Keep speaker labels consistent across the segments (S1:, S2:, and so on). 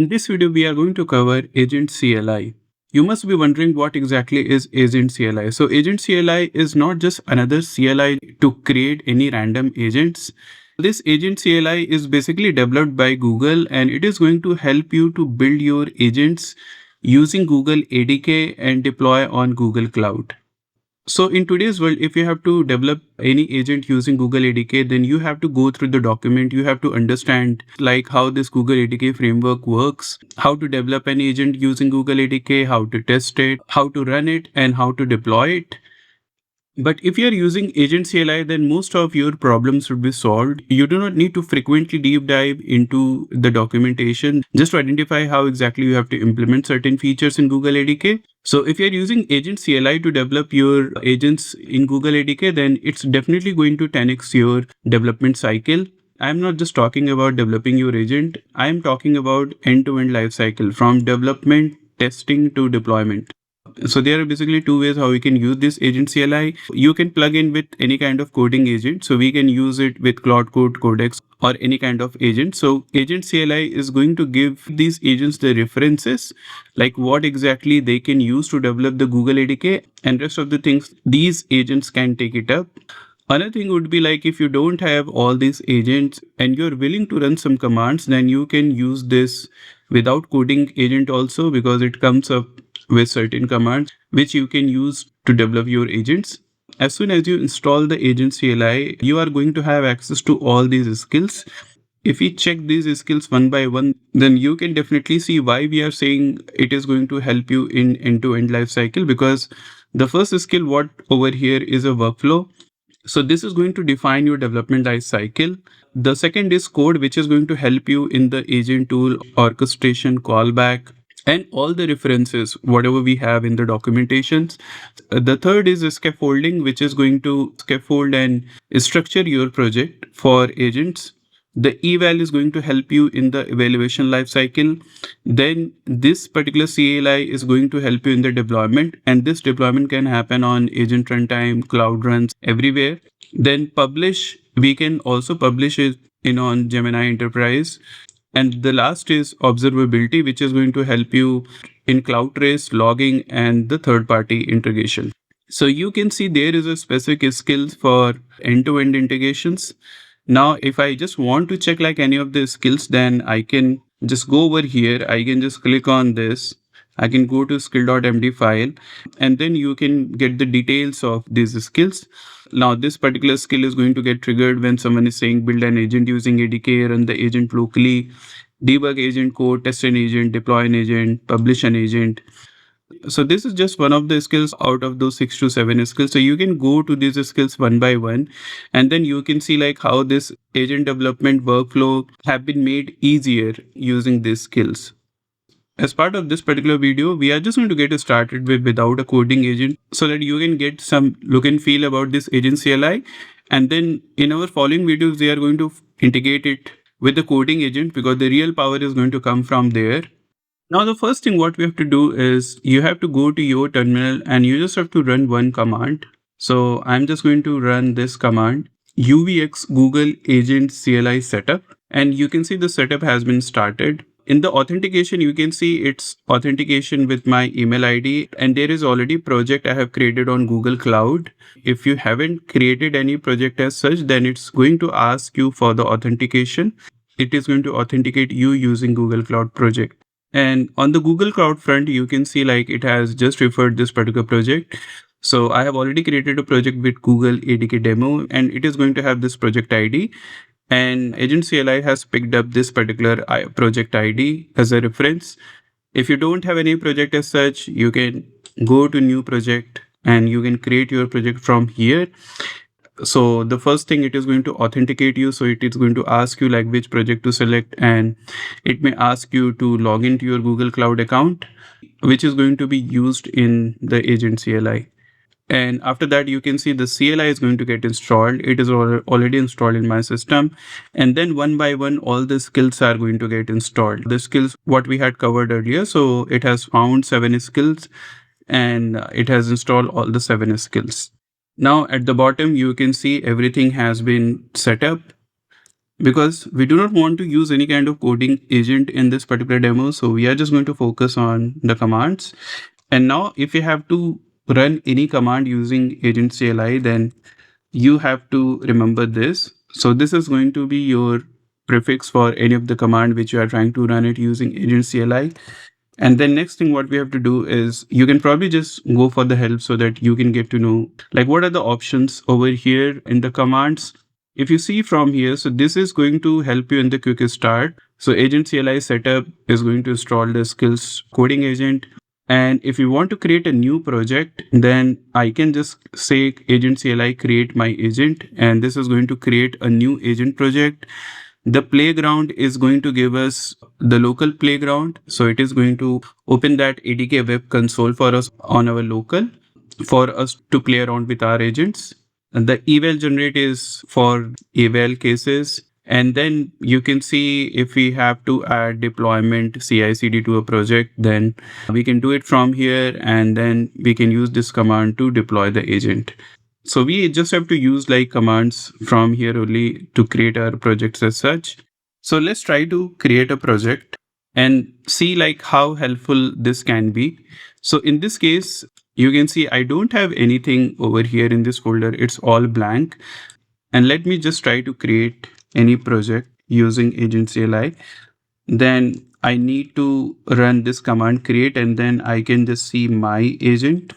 S1: In this video, we are going to cover Agent CLI. You must be wondering what exactly is Agent CLI. So Agent CLI is not just another CLI to create any random agents. This Agent CLI is basically developed by Google, and it is going to help you to build your agents using Google ADK and deploy on Google Cloud. So in today's world, if you have to develop any agent using Google ADK, then you have to go through the document. You have to understand like how this Google ADK framework works, how to develop an agent using Google ADK, how to test it, how to run it, and how to deploy it. But if you are using Agent CLI, then most of your problems would be solved. You do not need to frequently deep dive into the documentation just to identify how exactly you have to implement certain features in Google ADK. So if you're using Agent CLI to develop your agents in Google ADK, then it's definitely going to 10x your development cycle. I'm not just talking about developing your agent. I'm talking about end-to-end lifecycle from development, testing to deployment. So there are basically two ways how we can use this Agent CLI. You can plug in with any kind of coding agent. So we can use it with Cloud Code, Codex, or any kind of agent. So Agent CLI is going to give these agents the references, like what exactly they can use to develop the Google ADK, and rest of the things these agents can take it up. Another thing would be like if you don't have all these agents and you're willing to run some commands, then you can use this without coding agent also, because it comes up with certain commands which you can use to develop your agents. As soon as you install the Agent CLI, you are going to have access to all these skills. If we check these skills one by one, then you can definitely see why we are saying it is going to help you in end-to-end life cycle. Because the first skill, what over here is a workflow. So this is going to define your development life cycle. The second is code, which is going to help you in the agent tool, orchestration, callback, and all the references, whatever we have in the documentations. The third is scaffolding, which is going to scaffold and structure your project for agents. The eval is going to help you in the evaluation lifecycle. Then this particular CLI is going to help you in the deployment, and this deployment can happen on agent runtime, cloud runs, everywhere. Then publish, we can also publish it in on Gemini Enterprise. And the last is observability, which is going to help you in CloudTrace, logging, and the third-party integration. So you can see there is a specific skills for end-to-end integrations. Now, if I just want to check like any of the skills, then I can just go over here. I can just click on this. I can go to skill.md file, and then you can get the details of these skills. Now, this particular skill is going to get triggered when someone is saying build an agent using ADK, run the agent locally, debug agent code, test an agent, deploy an agent, publish an agent. So this is just one of the skills out of those 6 to 7 skills. So you can go to these skills one by one, and then you can see like how this agent development workflow have been made easier using these skills. As part of this particular video, we are just going to get started without a coding agent so that you can get some look and feel about this Agent CLI. And then in our following videos, we are going to integrate it with the coding agent, because the real power is going to come from there. Now, the first thing what we have to do is you have to go to your terminal and you just have to run one command. So I'm just going to run this command, UVX Google Agent CLI setup, and you can see the setup has been started. In the authentication, you can see it's authentication with my email ID, and there is already project I have created on Google Cloud. If you haven't created any project as such, then it's going to ask you for the authentication. It is going to authenticate you using Google Cloud project. And on the Google Cloud front, you can see like it has just referred this particular project. So I have already created a project with Google ADK demo, and it is going to have this project ID. And Agent CLI has picked up this particular project ID as a reference. If you don't have any project as such, you can go to new project and you can create your project from here. So the first thing, it is going to authenticate you. So it is going to ask you like which project to select, and it may ask you to log into your Google Cloud account, which is going to be used in the Agent CLI. And after that, you can see the CLI is going to get installed. It is already installed in my system. And then one by one, all the skills are going to get installed. The skills, what we had covered earlier. So it has found 7 skills and it has installed all the 7 skills. Now at the bottom, you can see everything has been set up. because we do not want to use any kind of coding agent in this particular demo. So we are just going to focus on the commands. And now if you have to run any command using agent CLI, then you have to remember this. So this is going to be your prefix for any of the command which you are trying to run it using agent CLI. And then next thing what we have to do is you can probably just go for the help so that you can get to know like what are the options over here in the commands. If you see from here, so this is going to help you in the quick start. So agent CLI setup is going to install the skills coding agent. And if you want to create a new project, then I can just say agent CLI create my agent, and this is going to create a new agent project. The playground is going to give us the local playground. So it is going to open that ADK web console for us on our local for us to play around with our agents. And the eval generate is for eval cases. And then you can see if we have to add deployment CI/CD to a project, then we can do it from here, and then we can use this command to deploy the agent. So we just have to use like commands from here only to create our projects as such. So let's try to create a project and see like how helpful this can be. So in this case, you can see I don't have anything over here in this folder. It's all blank. And let me just try to create any project using agent CLI. Then I need to run this command create, and then I can just see my agent.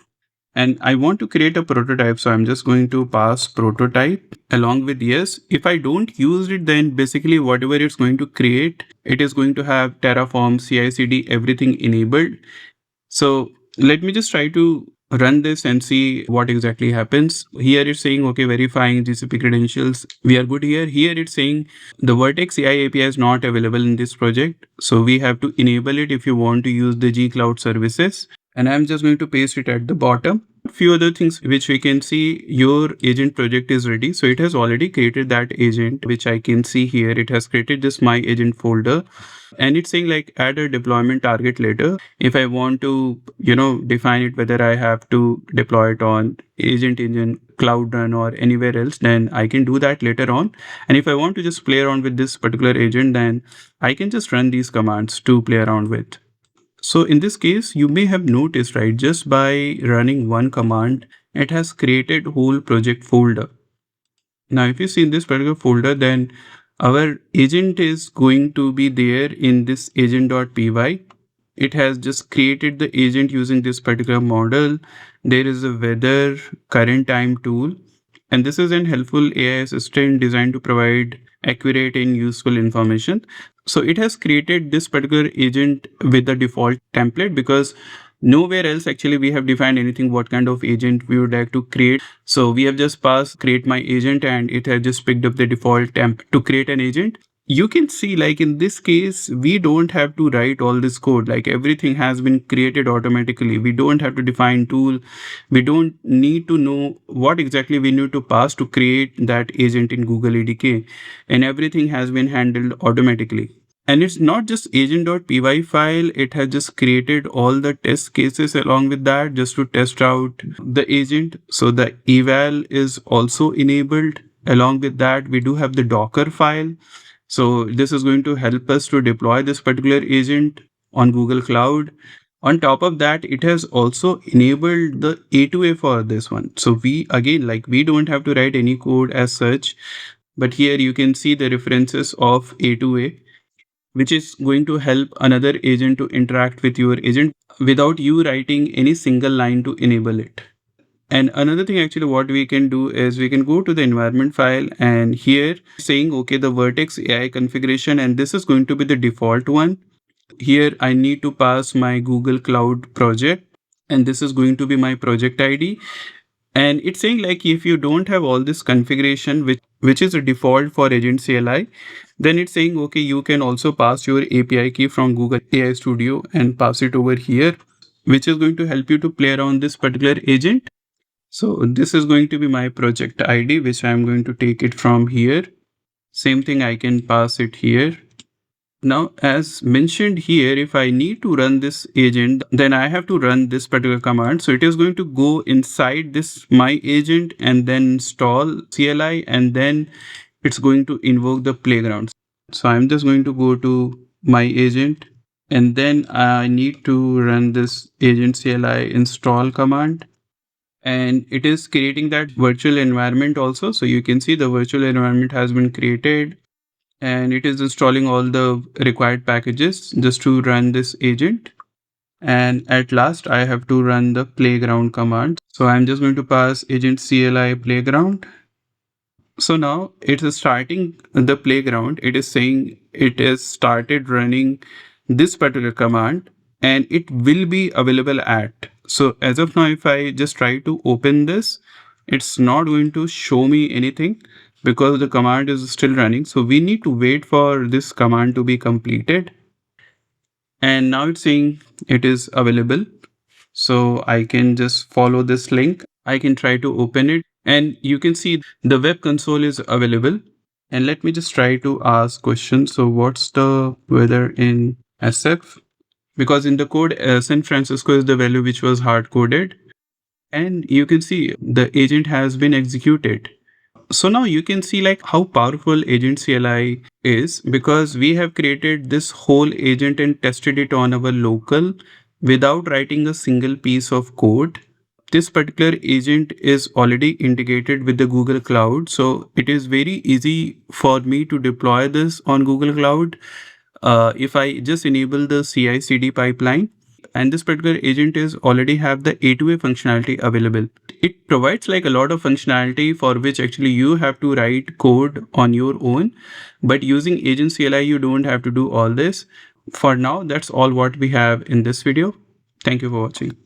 S1: And I want to create a prototype. So I'm just going to pass prototype along with yes. If I don't use it, then basically whatever it's going to create, it is going to have Terraform, CI/CD, everything enabled. So let me just try to run this and see what exactly happens. Here it's saying, okay, verifying GCP credentials. We are good here. Here it's saying the Vertex AI API is not available in this project. So we have to enable it if you want to use the G Cloud services. And I'm just going to paste it at the bottom. A few other things which we can see, your agent project is ready. So it has already created that agent, which I can see here. It has created this my agent folder. And it's saying like add a deployment target later. If I want to, define it whether I have to deploy it on agent engine, cloud run or anywhere else, then I can do that later on. And if I want to just play around with this particular agent, then I can just run these commands to play around with. So in this case, you may have noticed, right, just by running one command, it has created whole project folder. Now, if you see in this particular folder, then our agent is going to be there in this agent.py. It has just created the agent using this particular model. There is a weather current time tool. And this is an helpful AI assistant designed to provide accurate and useful information. So it has created this particular agent with the default template because nowhere else actually we have defined anything what kind of agent we would like to create. So we have just passed create my agent and it has just picked up the default temp to create an agent. You can see like in this case, we don't have to write all this code. Like everything has been created automatically. We don't have to define tool. We don't need to know what exactly we need to pass to create that agent in Google ADK. And everything has been handled automatically. And it's not just agent.py file, it has just created all the test cases along with that just to test out the agent. So the eval is also enabled. Along with that, we do have the Docker file. So this is going to help us to deploy this particular agent on Google Cloud. On top of that, it has also enabled the A2A for this one. So we don't have to write any code as such, but here you can see the references of A2A, which is going to help another agent to interact with your agent without you writing any single line to enable it. And another thing actually what we can do is we can go to the environment file and here saying, okay, the Vertex AI configuration, and this is going to be the default one. Here I need to pass my Google Cloud project and this is going to be my project ID. And it's saying like if you don't have all this configuration, which is a default for Agent CLI, then it's saying, okay, you can also pass your API key from Google AI Studio and pass it over here, which is going to help you to play around this particular agent. So this is going to be my project ID, which I'm going to take it from here. Same thing, I can pass it here. Now, as mentioned here, if I need to run this agent, then I have to run this particular command. So it is going to go inside this my agent and then install CLI, and then it's going to invoke the playground. So I'm just going to go to my agent, and then I need to run this agent CLI install command. And it is creating that virtual environment also. So you can see the virtual environment has been created, and it is installing all the required packages just to run this agent. And at last, I have to run the playground command. So I'm just going to pass agent CLI playground. So now it is starting the playground. It is saying it has started running this particular command, and it will be available at. So as of now, if I just try to open this, it's not going to show me anything because the command is still running. So we need to wait for this command to be completed. And now it's saying it is available. So I can just follow this link. I can try to open it, and you can see the web console is available. And let me just try to ask questions. So what's the weather in SF? Because in the code, San Francisco is the value which was hard coded. And you can see the agent has been executed. So now you can see like how powerful agent CLI is, because we have created this whole agent and tested it on our local without writing a single piece of code. This particular agent is already integrated with the Google Cloud. So it is very easy for me to deploy this on Google Cloud. If I just enable the CI/CD pipeline, and this particular agent is already have the A2A functionality available. It provides like a lot of functionality for which actually you have to write code on your own, but using agent CLI, you don't have to do all this. For now, that's all what we have in this video. Thank you for watching.